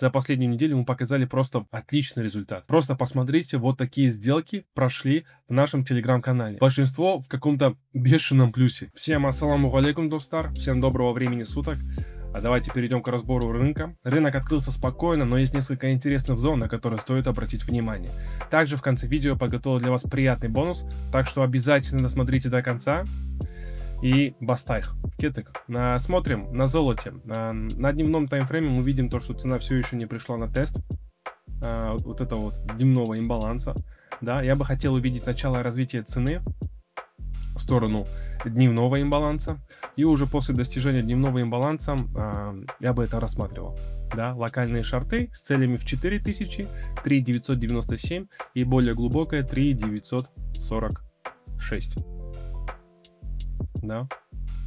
За последнюю неделю мы показали просто отличный результат. Просто посмотрите, вот такие сделки прошли в нашем телеграм-канале. Большинство в каком-то бешеном плюсе. Всем ассаламу алейкум, достар. Всем доброго времени суток. А давайте перейдем к разбору рынка. Рынок открылся спокойно, но есть несколько интересных зон, на которые стоит обратить внимание. Также в конце видео подготовил для вас приятный бонус, так что обязательно досмотрите до конца. И бастайх. Кетек. Смотрим на золоте. На дневном таймфрейме мы видим то, что цена все еще не пришла на тест вот этого вот дневного имбаланса. Да, я бы хотел увидеть начало развития цены в сторону дневного имбаланса. И уже после достижения дневного имбаланса я бы это рассматривал. Да, локальные шорты с целями в 4000, 3997 и более глубокая 3946. Да.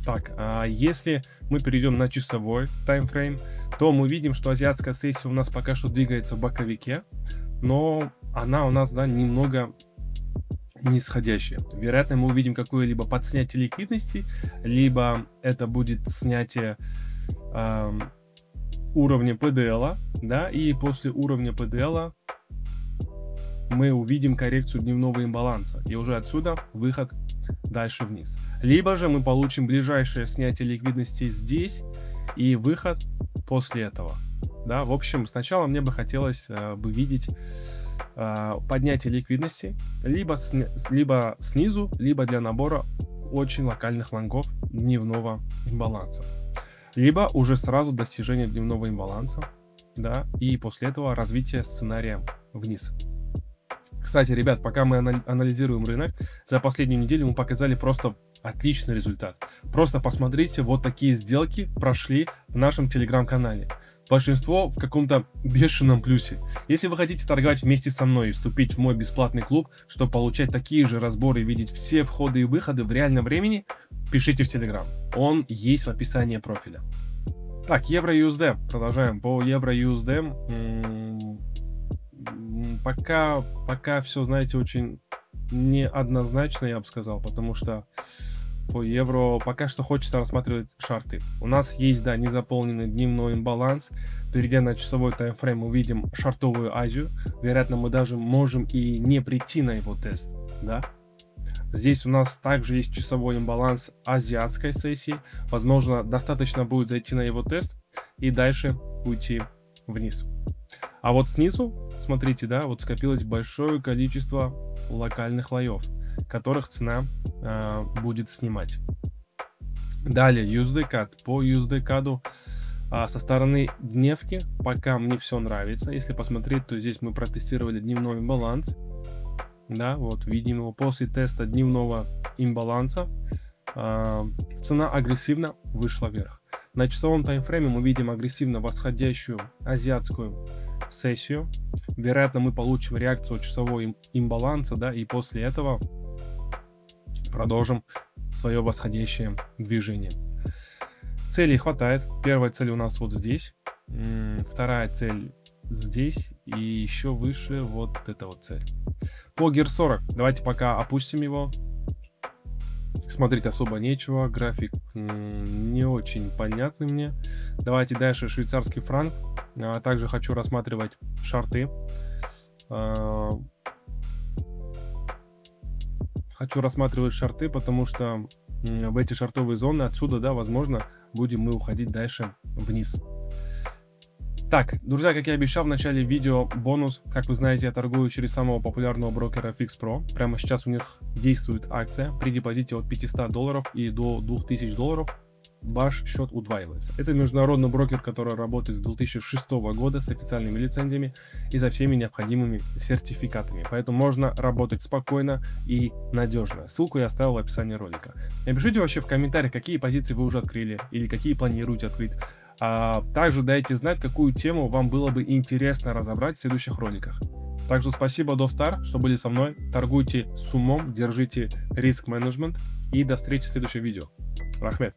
Так, если мы перейдем на часовой таймфрейм, то мы видим, что азиатская сессия у нас пока что двигается в боковике, но она у нас, да, немного нисходящая. Вероятно, мы увидим какое-либо подснятие ликвидности, либо это будет снятие уровня PDL, да, и после уровня PDL мы увидим коррекцию дневного имбаланса, и уже отсюда выход дальше вниз. Либо же мы получим ближайшее снятие ликвидности здесь и выход после этого. Да, в общем, сначала мне бы хотелось бы видеть поднятие ликвидности либо снизу, либо для набора очень локальных лонгов дневного имбаланса. Либо уже сразу достижение дневного имбаланса, да, и после этого развитие сценария вниз. Кстати, ребят, пока мы анализируем рынок, за последнюю неделю мы показали просто отличный результат. Просто посмотрите, вот такие сделки прошли в нашем телеграм-канале. Большинство в каком-то бешеном плюсе. Если вы хотите торговать вместе со мной и вступить в мой бесплатный клуб, чтобы получать такие же разборы и видеть все входы и выходы в реальном времени, пишите в телеграм. Он есть в описании профиля. Так, евро-USD. Продолжаем. По евро-USD... Пока все, знаете, очень неоднозначно, я бы сказал, потому что по евро пока что хочется рассматривать шарты. У нас есть, да, незаполненный дневной имбаланс. Перейдя на часовой таймфрейм, мы увидим шартовую Азию. Вероятно, мы даже можем и не прийти на его тест, да. Здесь у нас также есть часовой имбаланс азиатской сессии. Возможно, достаточно будет зайти на его тест и дальше уйти вниз. А вот снизу, смотрите, да, вот скопилось большое количество локальных лоев, которых цена будет снимать. Далее USD-CAD. По USD-CAD со стороны дневки пока мне все нравится. Если посмотреть, то здесь мы протестировали дневной имбаланс. Да, вот видим его. После теста дневного имбаланса цена агрессивно вышла вверх. На часовом таймфрейме мы видим агрессивно восходящую азиатскую сессию. Вероятно, мы получим реакцию часового имбаланса, да, и после этого продолжим свое восходящее движение. Целей хватает. Первая цель у нас вот здесь, вторая цель здесь и еще выше вот эта вот цель. По GEAR 40 давайте пока опустим его. Смотреть особо нечего, график не очень понятный мне. Давайте дальше швейцарский франк. Также хочу рассматривать шарты. Хочу рассматривать шарты, потому что в эти шартовые зоны отсюда, да, возможно, будем мы уходить дальше вниз. Так, друзья, как я обещал в начале видео, бонус. Как вы знаете, я торгую через самого популярного брокера FixPro. Прямо сейчас у них действует акция. При депозите от $500 и до $2000 ваш счет удваивается. Это международный брокер, который работает с 2006 года с официальными лицензиями и со всеми необходимыми сертификатами. Поэтому можно работать спокойно и надежно. Ссылку я оставил в описании ролика. Напишите вообще в комментариях, какие позиции вы уже открыли или какие планируете открыть. Также дайте знать, какую тему вам было бы интересно разобрать в следующих роликах. Также спасибо, достар, что были со мной. Торгуйте с умом, держите риск-менеджмент и до встречи в следующем видео. Рахмет.